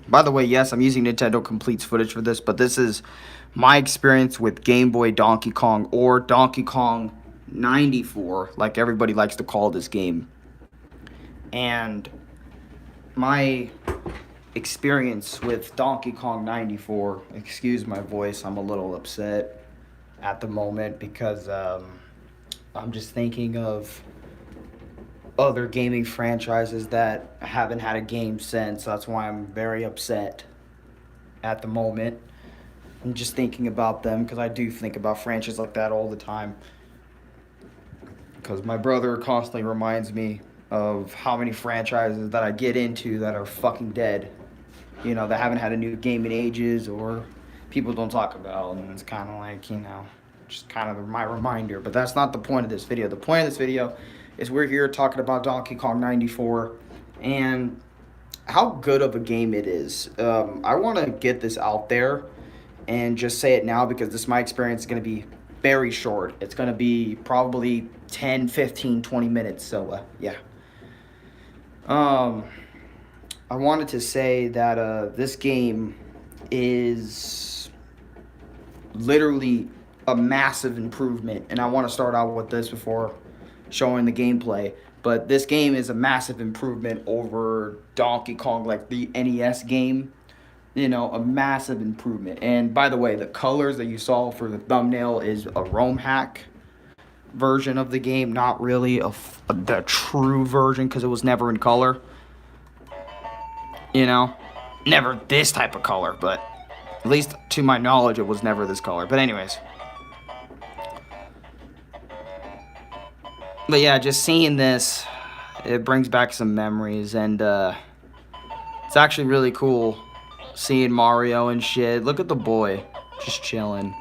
By the way, yes, I'm using Nintendo Completes footage for this, but this is my experience with Game Boy Donkey Kong, or Donkey Kong 94, like everybody likes to call this game. And my experience with Donkey Kong 94, excuse my voice, I'm a little upset at the moment because I'm just thinking of other gaming franchises that haven't had a game since. That's why I'm very upset at the moment. I'm just thinking about them because I do think about franchises like that all the time. Because my brother constantly reminds me of how many franchises that I get into that are fucking dead. You know, that haven't had a new game in ages, or people don't talk about. And it's kind of like, just kind of my reminder. But that's not the point of this video. The point of this video is we're here talking about Donkey Kong 94 and how good of a game it is. I want to get this out there and just say it now because this my experience is going to be very short. It's going to be probably 10, 15, 20 minutes. So, yeah. I wanted to say that this game is literally a massive improvement. And I want to start out with this before showing the gameplay. But this game is a massive improvement over Donkey Kong, like the NES game. You know, a massive improvement. And by the way, the colors that you saw for the thumbnail is a ROM hack version of the game, not really the true version because it was never in color. You know, never this type of color, but at least to my knowledge, it was never this color. But anyways. But yeah, just seeing this, it brings back some memories, and it's actually really cool seeing Mario and shit. Look at the boy, just chilling.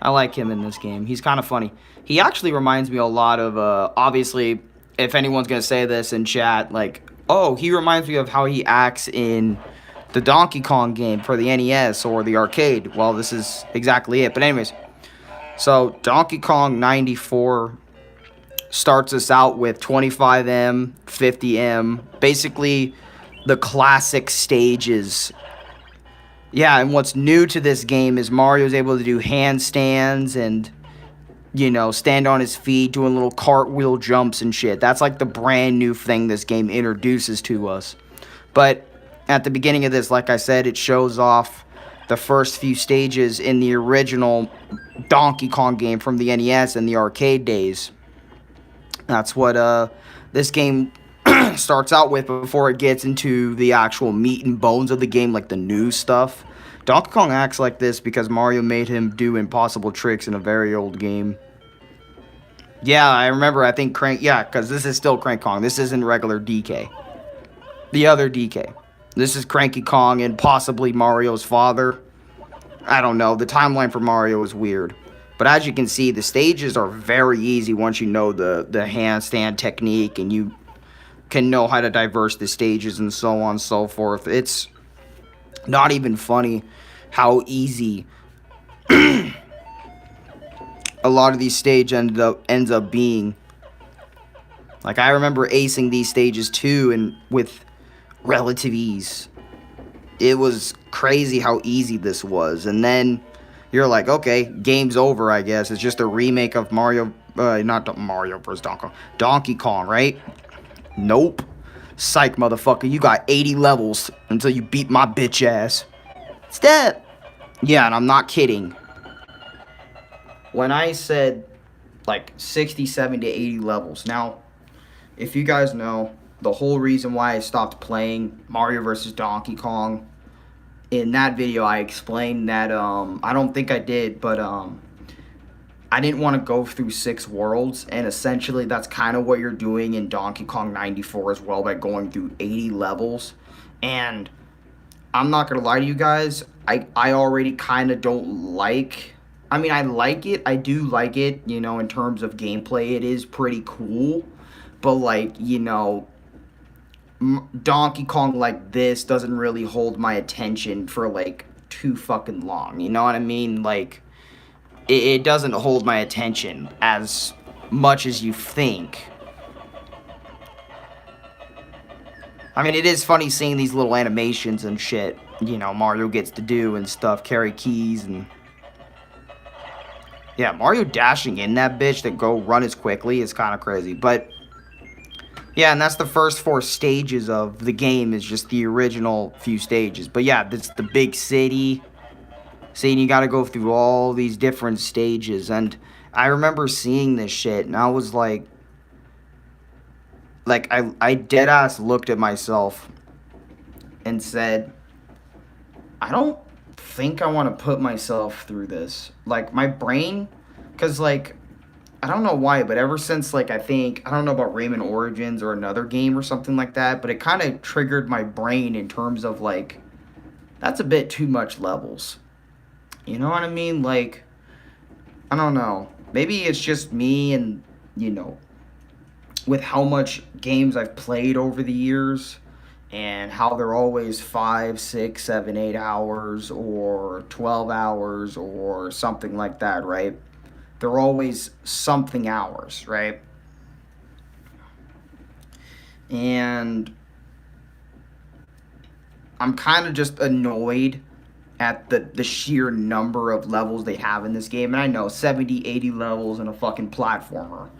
I like him in this game. He's kind of funny. He actually reminds me a lot of, obviously, if anyone's going to say this in chat, like, oh, he reminds me of how he acts in the Donkey Kong game for the NES or the arcade. Well, this is exactly it. But anyways, so Donkey Kong 94 starts us out with 25M, 50M, basically the classic stages. Yeah, and what's new to this game is Mario's able to do handstands and, you know, stand on his feet, doing little cartwheel jumps and shit. That's like the brand new thing this game introduces to us. But at the beginning of this, like I said, it shows off the first few stages in the original Donkey Kong game from the NES and the arcade days. That's what this game starts out with before it gets into the actual meat and bones of the game, like the new stuff. Donkey Kong acts like this because Mario made him do impossible tricks in a very old game. Yeah, I remember, I think yeah, because this is still Crank Kong. This isn't regular DK. The other DK. This is Cranky Kong and possibly Mario's father. I don't know. The timeline for Mario is weird. But as you can see, the stages are very easy once you know the handstand technique and you can know how to diverse the stages and so on and so forth. It's not even funny how easy a lot of these stages ends up being. Like, I remember acing these stages too, and with relative ease. It was crazy how easy this was. And then you're like, okay, game's over, I guess. It's just a remake of Mario, not Mario vs. Donkey Kong, right? Nope. Psych, motherfucker. You got 80 levels until you beat my bitch ass. Step. Yeah, and I'm not kidding. When I said, like, 60, 70 to 80 levels. Now, if you guys know, the whole reason why I stopped playing Mario vs. Donkey Kong, in that video I explained that, I don't think I did, but, I didn't want to go through 6 worlds, and essentially that's kind of what you're doing in Donkey Kong 94 as well, by going through 80 levels. And I'm not going to lie to you guys, I already kind of don't like, I mean, I like it, I do like it, you know, in terms of gameplay, it is pretty cool, but, like, you know, Donkey Kong like this doesn't really hold my attention for, like, too fucking long, you know what I mean? Like, it doesn't hold my attention as much as you think. I mean, it is funny seeing these little animations and shit, you know, Mario gets to do and stuff, carry keys and... Yeah, Mario dashing in that bitch to go run as quickly is kind of crazy, but... Yeah, and that's the first 4 stages of the game, is just the original few stages. But yeah, this the big city. Seeing you gotta go through all these different stages, and I remember seeing this shit, and I was like... I deadass looked at myself and said, I don't think I want to put myself through this. Like, my brain, because, like, I don't know why, but ever since, like, I don't know about Rayman Origins or another game or something like that, but it kind of triggered my brain in terms of, like, that's a bit too much levels. You know what I mean? Like, I don't know. Maybe it's just me and, you know, with how much games I've played over the years and how they're always 5, 6, 7, 8 hours or 12 hours or something like that, right? They're always something hours, right? And I'm kind of just annoyed at the sheer number of levels they have in this game. And I know 70, 80 levels in a fucking platformer,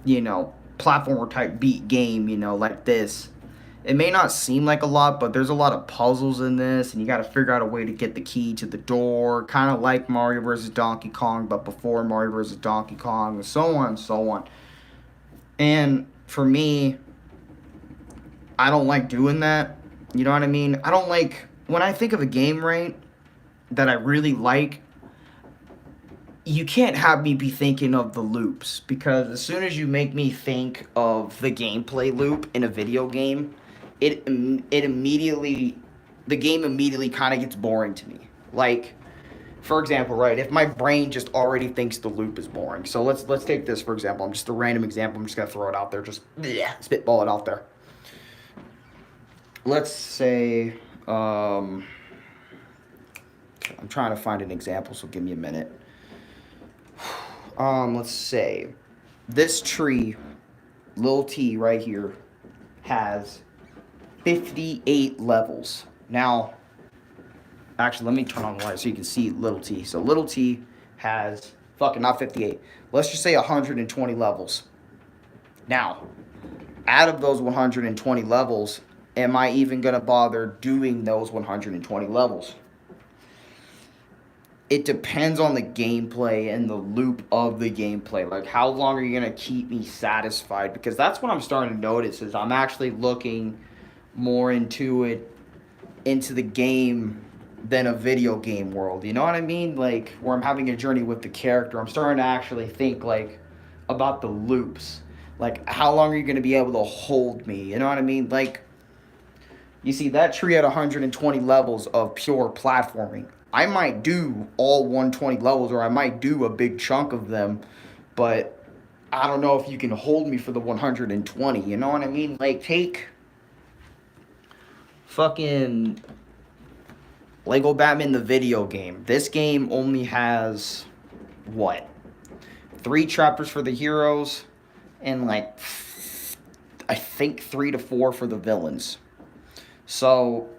you know, platformer type beat game, you know, like this. It may not seem like a lot, but there's a lot of puzzles in this, and you got to figure out a way to get the key to the door, kind of like Mario vs. Donkey Kong, but before Mario vs. Donkey Kong, and so on and so on. And for me, I don't like doing that. You know what I mean? I don't like, when I think of a game, right, that I really like, you can't have me be thinking of the loops, because as soon as you make me think of the gameplay loop in a video game, it immediately, the game immediately kind of gets boring to me. Like, for example, right, if my brain just already thinks the loop is boring. So let's take this for example. I'm just a random example. I'm just gonna throw it out there. Just spitball it out there. Let's say, I'm trying to find an example, so give me a minute. Let's say this tree, little T right here, has 58 levels. Now, actually, let me turn on the light so you can see little T. So little T has, not 58. Let's just say 120 levels. Now, out of those 120 levels, am I even going to bother doing those 120 levels? It depends on the gameplay and the loop of the gameplay. Like, how long are you going to keep me satisfied? Because that's what I'm starting to notice, is I'm actually looking more into the game than a video game world. You know what I mean? Like, where I'm having a journey with the character. I'm starting to actually think, like, about the loops. Like, how long are you going to be able to hold me? You know what I mean? Like, you see, that tree had 120 levels of pure platforming. I might do all 120 levels, or I might do a big chunk of them, but I don't know if you can hold me for the 120, you know what I mean? Like, take fucking Lego Batman the video game. This game only has, what, 3 chapters for the heroes, and like, I think 3 to 4 for the villains. So,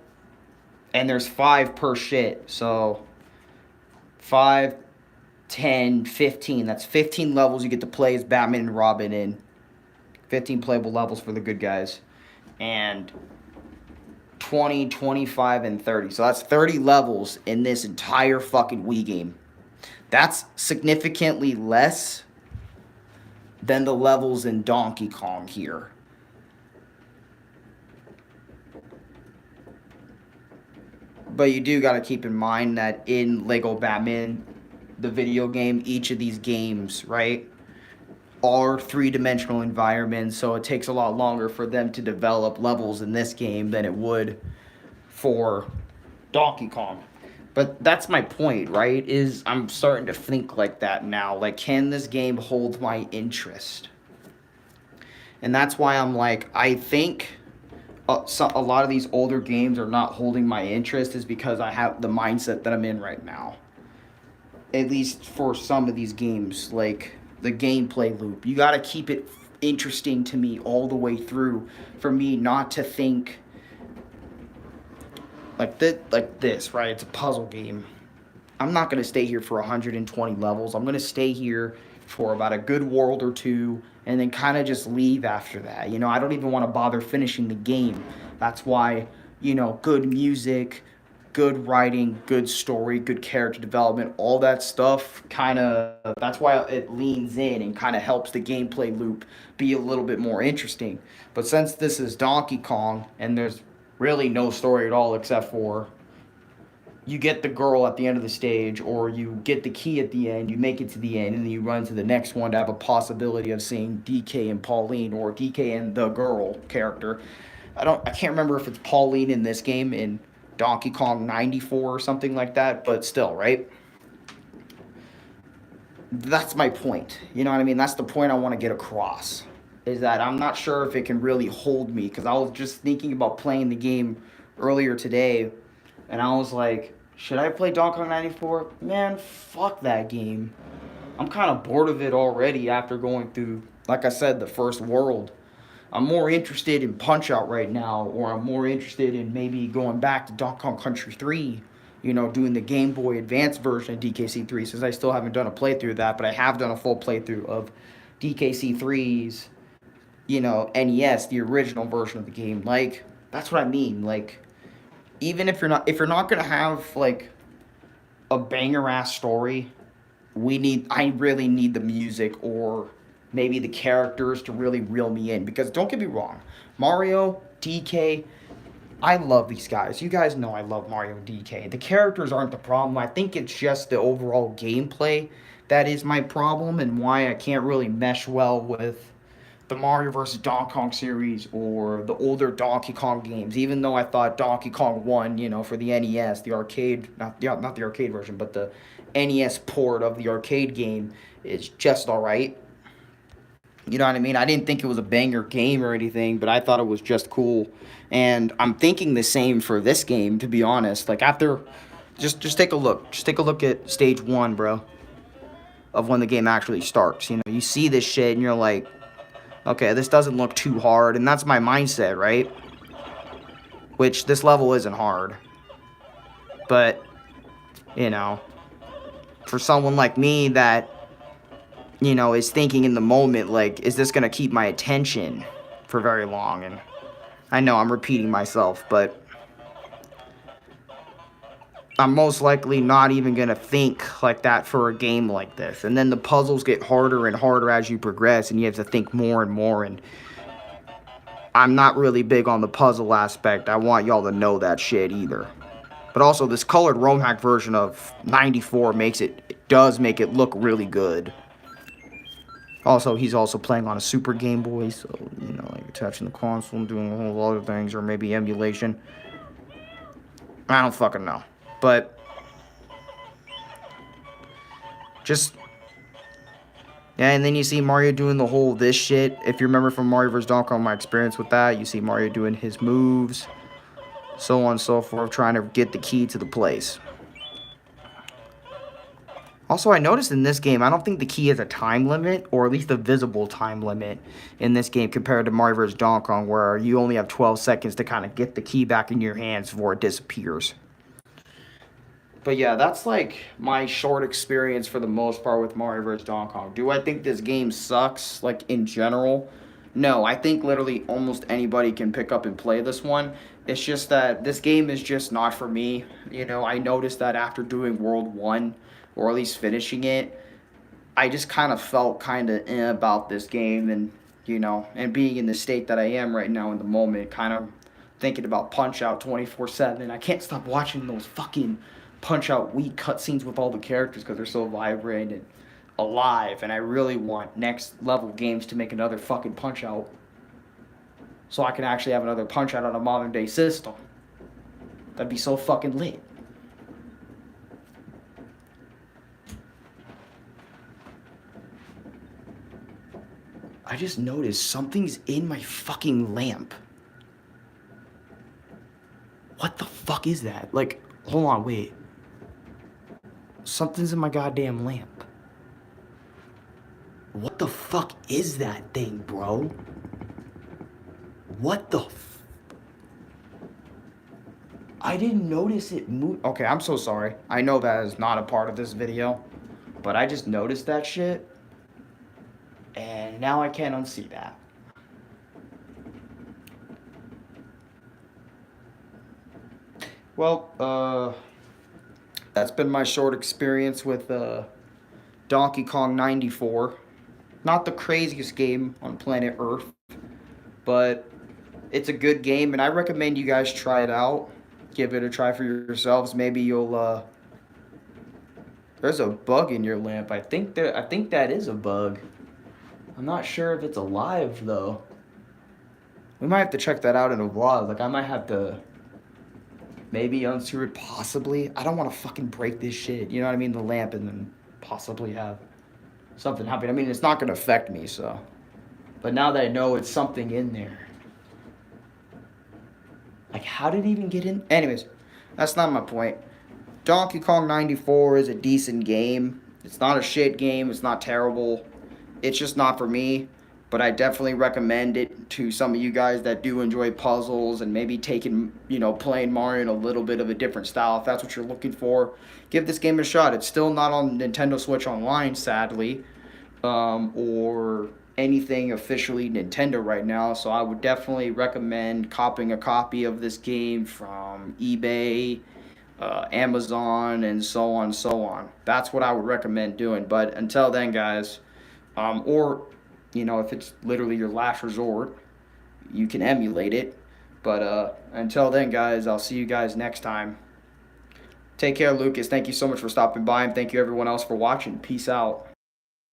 and there's 5 per shit, so 5, 10, 15, that's 15 levels you get to play as Batman and Robin in. 15 playable levels for the good guys. And 20, 25, and 30. So that's 30 levels in this entire fucking Wii game. That's significantly less than the levels in Donkey Kong here. But you do got to keep in mind that in Lego Batman, the video game, each of these games, right, are 3-dimensional environments, so it takes a lot longer for them to develop levels in this game than it would for Donkey Kong. But that's my point, right, is I'm starting to think like that now. Like, can this game hold my interest? And that's why I'm like, I think a lot of these older games are not holding my interest, is because I have the mindset that I'm in right now. At least for some of these games, like the gameplay loop. You got to keep it interesting to me all the way through for me not to think like this, right? It's a puzzle game. I'm not going to stay here for 120 levels. I'm going to stay here for about a good world or two and then kind of just leave after that. You know, I don't even want to bother finishing the game. That's why, you know, good music, good writing, good story, good character development, all that stuff kind of, that's why it leans in and kind of helps the gameplay loop be a little bit more interesting. But since this is Donkey Kong and there's really no story at all except for you get the girl at the end of the stage, or you get the key at the end, you make it to the end, and then you run to the next one to have a possibility of seeing DK and Pauline, or DK and the girl character. I can't remember if it's Pauline in this game in Donkey Kong 94 or something like that, but still, right? That's my point. You know what I mean? That's the point I want to get across. Is that I'm not sure if it can really hold me, because I was just thinking about playing the game earlier today, and I was like, should I play Donkey Kong 94? Man, fuck that game. I'm kind of bored of it already after going through, like I said, the first world. I'm more interested in Punch-Out right now, or I'm more interested in maybe going back to Donkey Kong Country 3, you know, doing the Game Boy Advance version of DKC 3, since I still haven't done a playthrough of that, but I have done a full playthrough of DKC 3's, you know, NES, the original version of the game. Like, that's what I mean. Like, even if you're not gonna have like a banger ass story, I really need the music or maybe the characters to really reel me in. Because don't get me wrong, Mario, DK, I love these guys. You guys know I love Mario and DK. The characters aren't the problem. I think it's just the overall gameplay that is my problem, and why I can't really mesh well with the Mario vs. Donkey Kong series or the older Donkey Kong games. Even though I thought Donkey Kong 1, you know, for the NES, the arcade, not the arcade version, but the NES port of the arcade game is just alright. You know what I mean? I didn't think it was a banger game or anything, but I thought it was just cool. And I'm thinking the same for this game, to be honest. Like, after, just take a look. Just take a look at stage 1, bro, of when the game actually starts. You know, you see this shit and you're like, okay, this doesn't look too hard, and that's my mindset, right? Which, this level isn't hard. But, you know, for someone like me that, you know, is thinking in the moment, like, is this going to keep my attention for very long? And I know I'm repeating myself, but I'm most likely not even going to think like that for a game like this. And then the puzzles get harder and harder as you progress, and you have to think more and more. And I'm not really big on the puzzle aspect. I want y'all to know that shit either. But also, this colored ROM hack version of 94 does make it look really good. Also, he's also playing on a Super Game Boy, so, you know, like attaching the console and doing a whole lot of things, or maybe emulation. I don't fucking know. But just, yeah, and then you see Mario doing the whole this shit. If you remember from Mario vs. Donkey Kong, my experience with that, you see Mario doing his moves, so on and so forth, trying to get the key to the place. Also, I noticed in this game, I don't think the key has a time limit, or at least a visible time limit in this game compared to Mario vs. Donkey Kong, where you only have 12 seconds to kind of get the key back in your hands before it disappears. But yeah, that's like my short experience for the most part with Mario vs. Donkey Kong. Do I think this game sucks, like, in general? No, I think literally almost anybody can pick up and play this one. It's just that this game is just not for me. You know, I noticed that after doing World 1, or at least finishing it, I just kind of felt kind of about this game, and, you know, and being in the state that I am right now in the moment, kind of thinking about Punch-Out 24/7. I can't stop watching those fucking Punch-Out weak cutscenes with all the characters because they're so vibrant and alive, and I really want next level games to make another fucking Punch-Out so I can actually have another Punch-Out on a modern day system. That'd be so fucking lit. I just noticed something's in my fucking lamp. What the fuck is that? Like, hold on, wait. Something's in my goddamn lamp. What the fuck is that thing, bro? What the I didn't notice it move. Okay, I'm so sorry. I know that is not a part of this video, but I just noticed that shit, and now I can't unsee that. Well, that's been my short experience with Donkey Kong 94. Not the craziest game on planet Earth, but it's a good game, and I recommend you guys try it out. Give it a try for yourselves. Maybe you'll. There's a bug in your lamp. I think that is a bug. I'm not sure if it's alive though. We might have to check that out in a vlog. Like I might have to maybe unscrew it, possibly. I don't want to fucking break this shit. You know what I mean? The lamp, and then possibly have something happen. I mean, it's not gonna affect me, so. But now that I know it's something in there. Like, how did it even get in? Anyways, that's not my point. Donkey Kong 94 is a decent game. It's not a shit game. It's not terrible. It's just not for me. But I definitely recommend it to some of you guys that do enjoy puzzles and maybe taking, playing Mario in a little bit of a different style. If that's what you're looking for, give this game a shot. It's still not on Nintendo Switch Online, sadly, or anything officially Nintendo right now. So I would definitely recommend copping a copy of this game from eBay, Amazon, and so on and so on. That's what I would recommend doing. But until then, guys, or if it's literally your last resort, you can emulate it. But until then, guys, I'll see you guys next time. Take care, Lucas. Thank you so much for stopping by, and thank you everyone else for watching. Peace out.